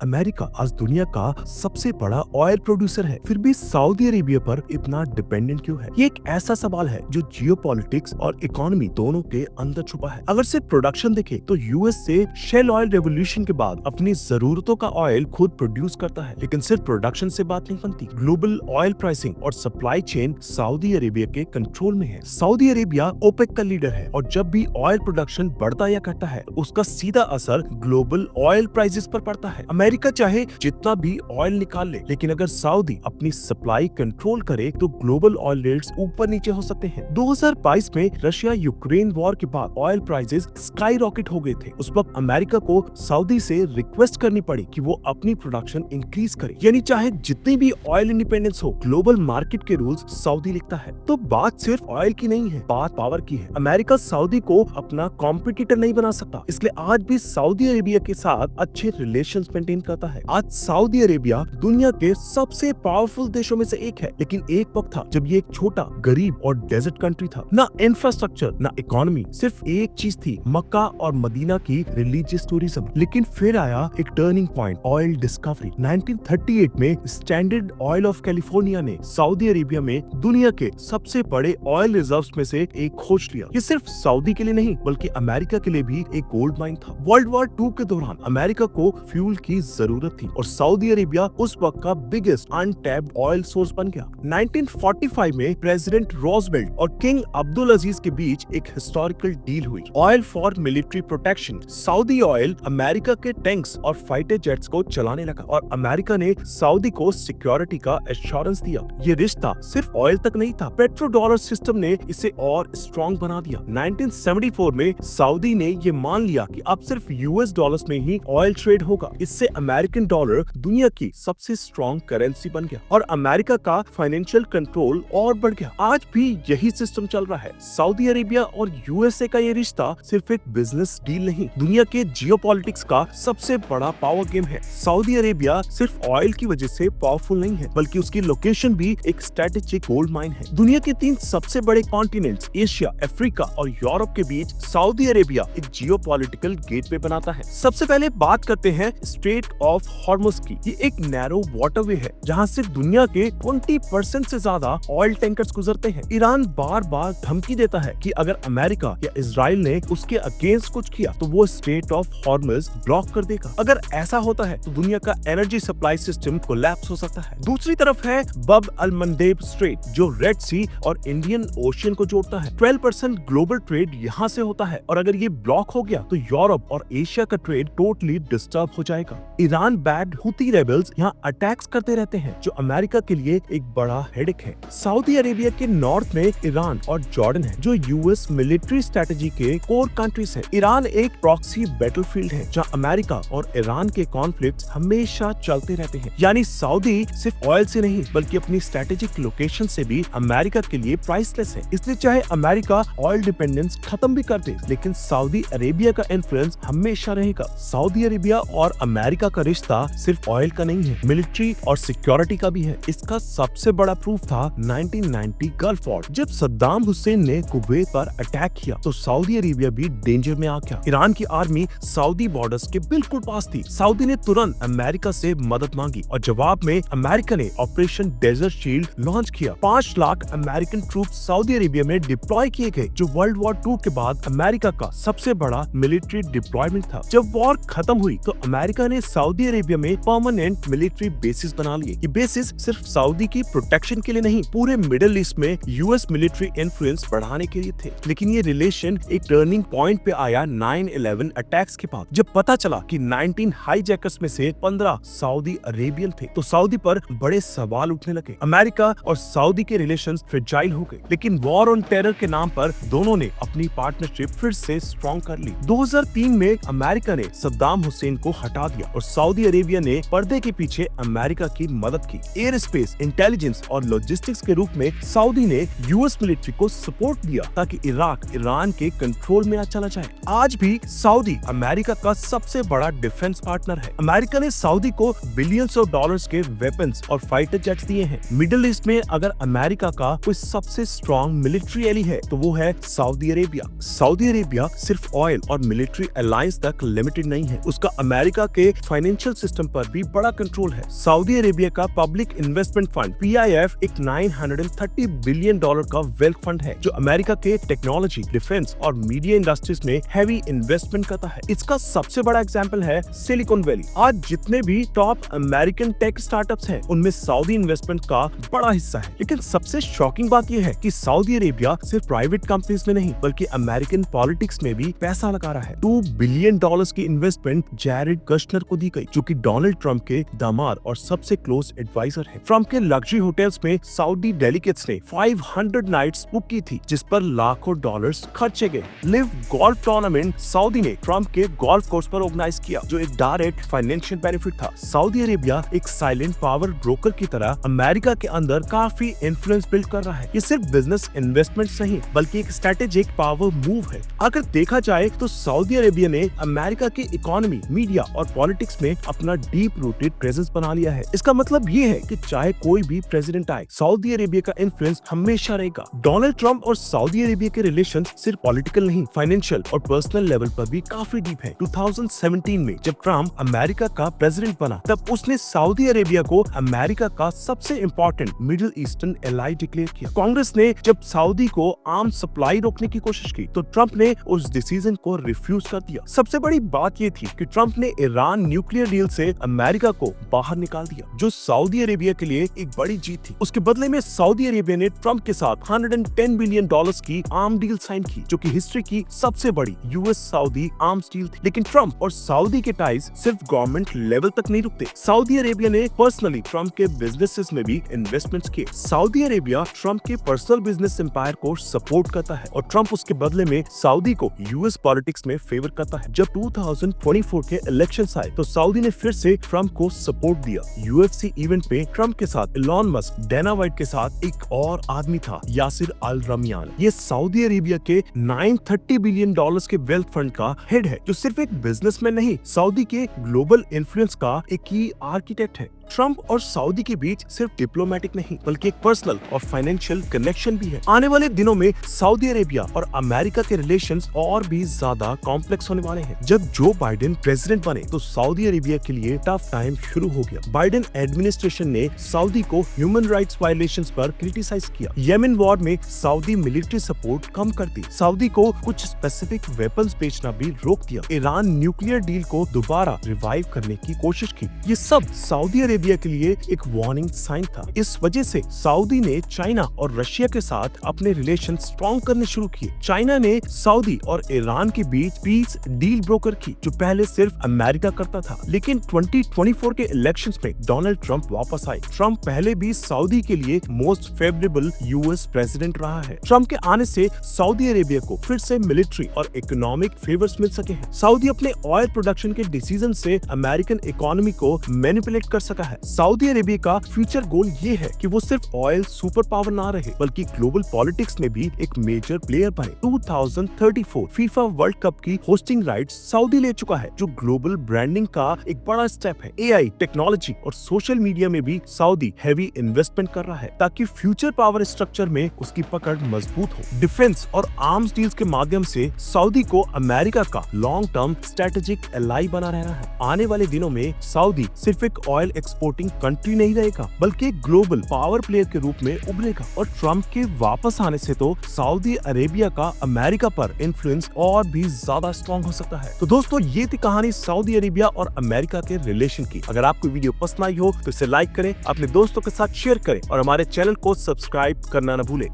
America आज दुनिया का सबसे बड़ा ऑयल प्रोड्यूसर है, फिर भी सऊदी अरेबिया पर इतना डिपेंडेंट क्यों है? ये एक ऐसा सवाल है जो जियोपॉलिटिक्स और इकोनॉमी दोनों के अंदर छुपा है। अगर सिर्फ प्रोडक्शन देखें तो यूएस से शेल ऑयल रेवोल्यूशन के बाद अपनी जरूरतों का ऑयल खुद प्रोड्यूस करता है, लेकिन सिर्फ प्रोडक्शन से बात नहीं बनती। ग्लोबल ऑयल प्राइसिंग और सप्लाई चेन सऊदी अरेबिया के कंट्रोल में है। सऊदी अरेबिया ओपेक का लीडर है और जब भी ऑयल प्रोडक्शन बढ़ता या घटता है उसका सीधा असर ग्लोबल ऑयल प्राइसेस पर पड़ता है। अमेरिका चाहे जितना भी ऑयल निकाल ले, लेकिन अगर सऊदी अपनी सप्लाई कंट्रोल करे तो ग्लोबल ऑयल रेट्स ऊपर नीचे हो सकते हैं। 2022 में रशिया यूक्रेन वॉर के बाद ऑयल प्राइसेस स्काई रॉकेट हो गए थे। उस वक्त अमेरिका को सऊदी से रिक्वेस्ट करनी पड़ी कि वो अपनी प्रोडक्शन इंक्रीज करे, यानी चाहे जितनी भी ऑयल इंडिपेंडेंस हो, ग्लोबल मार्केट के रूल्स सऊदी लिखता है। तो बात सिर्फ ऑयल की नहीं है, बात पावर की है। अमेरिका सऊदी को अपना कॉम्पिटिटर नहीं बना सकता, इसलिए आज भी सऊदी अरेबिया के साथ अच्छे रिलेशंस मेंटेन करता है। आज सऊदी अरेबिया दुनिया के सबसे पावरफुल देशों में से एक है, लेकिन एक वक्त था जब ये एक छोटा, गरीब और डेजर्ट कंट्री था। ना इंफ्रास्ट्रक्चर, ना इकोनॉमी, सिर्फ एक चीज थी, मक्का और मदीना की रिलीजियस टूरिज्म। लेकिन फिर आया एक टर्निंग पॉइंट, ऑयल डिस्कवरी। 1938 में स्टैंडर्ड ऑयल ऑफ कैलिफोर्निया ने सऊदी अरेबिया में दुनिया के सबसे बड़े ऑयल रिजर्व्स में से एक खोज लिया। ये सिर्फ सऊदी के लिए नहीं बल्कि अमेरिका के लिए भी एक गोल्ड माइन था। वर्ल्ड वॉर 2 के दौरान अमेरिका को फ्यूल की जरूरत थी और सऊदी अरेबिया उस वक्त का बिगेस्ट अनटैप्ड ऑयल सोर्स बन गया। 1945 में प्रेसिडेंट रोजवेल्ट और किंग अब्दुल अजीज के बीच एक हिस्टोरिकल डील हुई, oil for military protection. Saudi oil America के टैंक्स और फाइटर जेट्स को चलाने लगा और अमेरिका ने सऊदी को सिक्योरिटी का एश्योरेंस दिया। ये रिश्ता सिर्फ ऑयल तक नहीं था, पेट्रो डॉलर सिस्टम ने इसे और स्ट्रॉन्ग बना दिया। 1974 में सऊदी ने ये मान लिया कि अब सिर्फ यूएस डॉलर्स में ही ऑयल ट्रेड होगा। इससे अमेरिकन डॉलर दुनिया की सबसे स्ट्रॉन्ग करेंसी बन गया और अमेरिका का फाइनेंशियल कंट्रोल और बढ़ गया। आज भी यही सिस्टम चल रहा है। सऊदी अरेबिया और यूएसए का ये रिश्ता सिर्फ एक बिजनेस डील नहीं, दुनिया के जियोपॉलिटिक्स का सबसे बड़ा पावर गेम है। सऊदी अरेबिया सिर्फ ऑयल की वजह से पावरफुल नहीं है, बल्कि उसकी लोकेशन भी एक स्ट्रेटेजिक गोल्ड माइन है। दुनिया के 3 सबसे बड़े कॉन्टिनेंट्स एशिया, अफ्रीका और यूरोप के बीच सऊदी अरेबिया एक जियोपॉलिटिकल गेटवे बनाता है। सबसे पहले बात करते हैं स्ट्रेट ऑफ हॉर्मुज की। ये एक नैरो वाटरवे है जहां से दुनिया के 20% से ज्यादा ऑयल टैंकर्स गुजरते हैं। ईरान बार बार धमकी देता है कि अगर अमेरिका या इजराइल ने उसके अगेंस्ट कुछ किया तो वो स्ट्रेट ऑफ हॉर्मुज ब्लॉक कर देगा। अगर ऐसा होता है तो दुनिया का एनर्जी सप्लाई सिस्टम कोलैप्स हो सकता है। दूसरी तरफ है बब अल मंदेब स्ट्रेट, जो रेड सी और इंडियन ओशियन को जोड़ता है। 12% ग्लोबल ट्रेड यहाँ से होता है और अगर ये ब्लॉक हो गया तो यूरोप और एशिया का ट्रेड टोटली डिस्टर्ब हो जाएगा। ईरान बैड हुती रेबल्स यहाँ अटैक्स करते रहते हैं, जो अमेरिका के लिए एक बड़ा हेडेक है। सऊदी अरेबिया के नॉर्थ में ईरान और जॉर्डन है, जो यूएस मिलिट्री स्ट्रेटेजी के कोर कंट्रीज है। ईरान एक प्रॉक्सी बैटलफील्ड है जहाँ अमेरिका और ईरान के कॉन्फ्लिक्ट्स हमेशा चलते रहते हैं। यानी सऊदी सिर्फ ऑयल से नहीं बल्कि अपनी स्ट्रेटेजिक लोकेशन से भी अमेरिका के लिए प्राइसलेस है। इसलिए चाहे अमेरिका ऑयल डिपेंडेंस खत्म भी कर दे, लेकिन सऊदी अरेबिया का इन्फ्लुएंस हमेशा रहेगा। सऊदी अरेबिया और अमेरिका का रिश्ता सिर्फ ऑयल का नहीं है, मिलिट्री और सिक्योरिटी का भी है। इसका सबसे बड़ा प्रूफ था 1990 गल्फ वॉर। जब सद्दाम हुसैन ने कुवैत पर अटैक किया तो सऊदी अरेबिया भी डेंजर में आ गया। ईरान की आर्मी सऊदी बॉर्डर्स के बिल्कुल पास थी। सऊदी ने तुरंत अमेरिका से मदद मांगी और जवाब में अमेरिका ने ऑपरेशन डेजर्ट शील्ड लॉन्च किया। 5 lakh American troop Saudi Arabia में डिप्लॉय किए गए, जो वर्ल्ड वॉर 2 के बाद अमेरिका का सबसे बड़ा मिलिट्री डिप्लॉयमेंट था। जब वॉर खत्म हुई तो अमेरिका ने सऊदी अरेबिया में परमानेंट मिलिट्री बेसिस बना लिए। ये बेसिस सिर्फ सऊदी की प्रोटेक्शन के लिए नहीं, पूरे मिडिल ईस्ट में यूएस मिलिट्री इन्फ्लुएंस बढ़ाने के लिए थे। लेकिन ये रिलेशन एक टर्निंग पॉइंट पे आया 9/11 अटैक्स के बाद, जब पता चला कि 19 हाईजैकर्स में से 15 सऊदी अरेबियन थे तो सऊदी पर बड़े सवाल उठने लगे। अमेरिका और सऊदी के रिलेशंस फ्रेजाइल हो गए, लेकिन वॉर ऑन टेरर के नाम पर दोनों ने अपनी पार्टनरशिप फिर से स्ट्रॉन्ग कर ली। 2003 में अमेरिका ने सद्दाम हुसैन को हटा दिया और सऊदी अरेबिया ने पर्दे के पीछे अमेरिका की मदद की। एयर स्पेस, इंटेलिजेंस और लॉजिस्टिक्स के रूप में सऊदी ने यूएस मिलिट्री को सपोर्ट दिया ताकि इराक ईरान के कंट्रोल में चला जाए। आज भी सऊदी अमेरिका का सबसे बड़ा डिफेंस पार्टनर है। अमेरिका ने सऊदी को बिलियंस ऑफ डॉलर्स के वेपन्स और फाइटर जेट्स दिए हैं। मिडिल ईस्ट में अगर अमेरिका का कोई सबसे स्ट्रॉन्ग मिलिट्री एली है तो वो है सऊदी अरेबिया। सऊदी अरेबिया सिर्फ ऑयल और मिलिट्री अलायंस तक लिमिटेड नहीं है, उसका अमेरिका के फाइनेंशियल सिस्टम पर भी बड़ा कंट्रोल है। सऊदी अरेबिया का पब्लिक इन्वेस्टमेंट फंड PIF एक $930 बिलियन का वेल्थ फंड है जो अमेरिका के टेक्नोलॉजी, डिफेंस और मीडिया इंडस्ट्रीज में हैवी इन्वेस्टमेंट करता है। इसका सबसे बड़ा एग्जांपल है सिलिकॉन वैली। आज जितने भी टॉप अमेरिकन टेक स्टार्टअप्स हैं, उनमें सऊदी इन्वेस्टमेंट का बड़ा हिस्सा है। लेकिन सबसे शॉकिंग बात यह है कि सऊदी अरेबिया सिर्फ प्राइवेट कंपनीज में नहीं बल्कि अमेरिकन पॉलिटिक्स में भी पैसा लगा रहा है। $2 बिलियन की इन्वेस्टमेंट जैरेड कश्नर को दी गई, जो कि डोनाल्ड ट्रंप के दामाद और सबसे क्लोज एडवाइजर है। ट्रंप के लग्जरी होटल्स में सऊदी डेलीगेट्स ने 500 नाइट्स बुक की थी, जिस पर लाखों डॉलर्स खर्चे गए। लिव गोल्फ टूर्नामेंट सऊदी ने ट्रंप के गोल्फ कोर्स पर ऑर्गेनाइज किया, जो एक डायरेक्ट फाइनेंशियल बेनिफिट था। सऊदी अरेबिया एक साइलेंट पावर ब्रोकर की तरह अमेरिका के अंदर काफी इन्फ्लुएंस बिल्ड कर रहा है। ये सिर्फ बिजनेस इन्वेस्टमेंट नहीं बल्कि एक स्ट्रेटेजिक पावर मूव है। अगर देखा जाए तो सऊदी अरेबिया ने अमेरिका की इकोनॉमी, मीडिया और पॉलिटिक्स में अपना डीप रूटेड प्रेजेंस बना लिया है। इसका मतलब ये है कि चाहे कोई भी प्रेसिडेंट आए, सऊदी अरेबिया का इन्फ्लुएंस हमेशा रहेगा। डोनाल्ड ट्रंप और सऊदी अरेबिया के रिलेशन सिर्फ पॉलिटिकल नहीं, फाइनेंशियल और पर्सनल लेवल पर भी काफी डीप है। 2017 में जब ट्रंप अमेरिका का प्रेसिडेंट बना, तब उसने सऊदी अरेबिया को अमेरिका का सबसे important middle eastern ally declare किया। कांग्रेस ने जब सऊदी को आर्म्स सप्लाई रोकने की कोशिश की, तो ट्रंप ने उस डिसीजन को रिफ्यूज कर दिया। सबसे बड़ी बात ये थी कि ट्रंप ने ईरान न्यूक्लियर डील से अमेरिका को बाहर निकाल दिया, जो सऊदी अरेबिया के लिए एक बड़ी जीत थी। उसके बदले में सऊदी अरेबिया ने ट्रंप के साथ $110 बिलियन की आर्म डील साइन की, जो कि हिस्ट्री की सबसे बड़ी यूएस सऊदी आर्म्स डील थी। लेकिन ट्रंप और सऊदी के टाइज सिर्फ गवर्नमेंट लेवल तक नहीं रुकते। सऊदी अरेबिया ने पर्सनली ट्रंप के बिजनेसेस में भी इन्वेस्टमेंट्स किए। सऊदी अरेबिया ट्रंप के पर्सनल बिजनेस एम्पायर को सपोर्ट करता है और ट्रंप उसके बदले में सऊदी को यूएस पॉलिटिक्स में फेवर करता है। जब 2024 के इलेक्शंस आए, तो सऊदी ने फिर से ट्रंप को सपोर्ट दिया। UFC इवेंट पे ट्रंप के साथ इलॉन मस्क, डैना वाइट के साथ एक और आदमी था, यासिर अल रमियान। ये सऊदी अरेबिया के $930 बिलियन के वेल्थ फंड का हेड है, जो सिर्फ एक बिजनेसमैन नहीं, सऊदी के ग्लोबल इन्फ्लुएंस का एक ही आर्किटेक्ट है। ट्रंप और सऊदी के बीच सिर्फ डिप्लोमेटिक नहीं बल्कि एक पर्सनल और फाइनेंशियल कनेक्शन भी है। आने वाले दिनों में सऊदी अरेबिया और अमेरिका के रिलेशंस और भी ज्यादा कॉम्प्लेक्स होने वाले हैं। जब जो बाइडेन प्रेसिडेंट बने, तो सऊदी अरेबिया के लिए टफ टाइम शुरू हो गया। बाइडेन एडमिनिस्ट्रेशन ने सऊदी को ह्यूमन राइट्स वायलेशंस पर क्रिटिसाइज किया। येमेन वॉर में सऊदी मिलिट्री सपोर्ट कम कर दी। सऊदी को कुछ स्पेसिफिक वेपन्स बेचना भी रोक दिया। ईरान न्यूक्लियर डील को दोबारा रिवाइव करने की कोशिश की। ये सब सऊदी अरेबिया के लिए एक वार्निंग साइन था। इस वजह से सऊदी ने चाइना और रशिया के साथ अपने रिलेशन स्ट्रॉन्ग करने शुरू किए। चाइना ने सऊदी और ईरान के बीच पीस डील ब्रोकर की, जो पहले सिर्फ अमेरिका करता था। लेकिन 2024 के इलेक्शंस में डोनाल्ड ट्रंप वापस आए। ट्रंप पहले भी सऊदी के लिए मोस्ट फेवरेबल यूएस प्रेसिडेंट रहा है। ट्रंप के आने से सऊदी अरेबिया को फिर से मिलिट्री और इकोनॉमिक फेवर्स मिल सके हैं। सऊदी अपने ऑयल प्रोडक्शन के डिसीजन से अमेरिकन इकोनॉमी को मैनिपुलेट कर सका है। सऊदी अरेबिया का फ्यूचर गोल ये है कि वो सिर्फ ऑयल सुपर पावर ना रहे, बल्कि ग्लोबल पॉलिटिक्स में भी एक मेजर प्लेयर बने। 2034 फीफा वर्ल्ड कप की होस्टिंग राइट्स सऊदी ले चुका है, जो ग्लोबल ब्रांडिंग का एक बड़ा स्टेप है। एआई, टेक्नोलॉजी और सोशल मीडिया में भी सऊदी हैवी इन्वेस्टमेंट कर रहा है, ताकि फ्यूचर पावर स्ट्रक्चर में उसकी पकड़ मजबूत हो। डिफेंस और आर्म्स डील्स के माध्यम से सऊदी को अमेरिका का लॉन्ग टर्म स्ट्रेटेजिक एलाई बना रहना है। आने वाले दिनों में सऊदी सिर्फ एक ऑयल एक्सपोर्टिंग कंट्री नहीं रहेगा, बल्कि एक ग्लोबल पावर प्लेयर के रूप में उभरेगा। और ट्रंप के वापस आने से तो सऊदी अरेबिया का अमेरिका पर इन्फ्लुएंस और भी ज्यादा स्ट्रॉन्ग हो सकता है। तो दोस्तों, ये थी कहानी सऊदी अरेबिया और अमेरिका के रिलेशन की। अगर आपको वीडियो पसंद आई हो तो इसे लाइक करें, अपने दोस्तों के साथ शेयर करें और हमारे चैनल को सब्सक्राइब करना न भूलें।